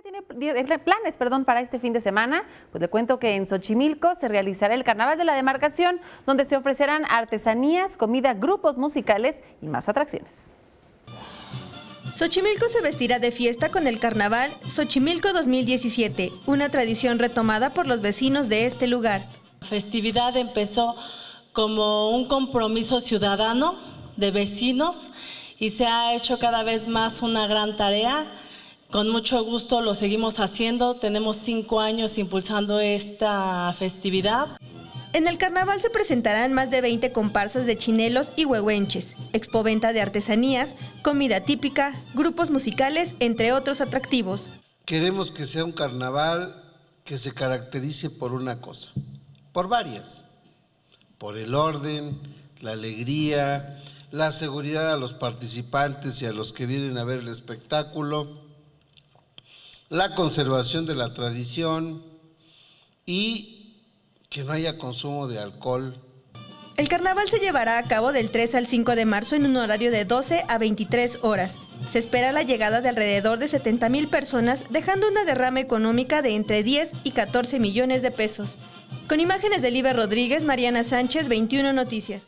tiene planes, para este fin de semana. Pues le cuento que en Xochimilco se realizará el Carnaval de la Demarcación, donde se ofrecerán artesanías, comida, grupos musicales y más atracciones. Xochimilco se vestirá de fiesta con el Carnaval Xochimilco 2017, una tradición retomada por los vecinos de este lugar. La festividad empezó como un compromiso ciudadano de vecinos y se ha hecho cada vez más una gran tarea. Con mucho gusto lo seguimos haciendo, tenemos 5 años impulsando esta festividad. En el carnaval se presentarán más de 20 comparsas de chinelos y huehuenches, expoventa de artesanías, comida típica, grupos musicales, entre otros atractivos. Queremos que sea un carnaval que se caracterice por una cosa, por varias, por el orden, la alegría, la seguridad a los participantes y a los que vienen a ver el espectáculo, la conservación de la tradición y que no haya consumo de alcohol. El carnaval se llevará a cabo del 3 al 5 de marzo en un horario de 12 a 23 horas. Se espera la llegada de alrededor de 70,000 personas, dejando una derrama económica de entre 10 y 14 millones de pesos. Con imágenes de Liber Rodríguez, Mariana Sánchez, 21 Noticias.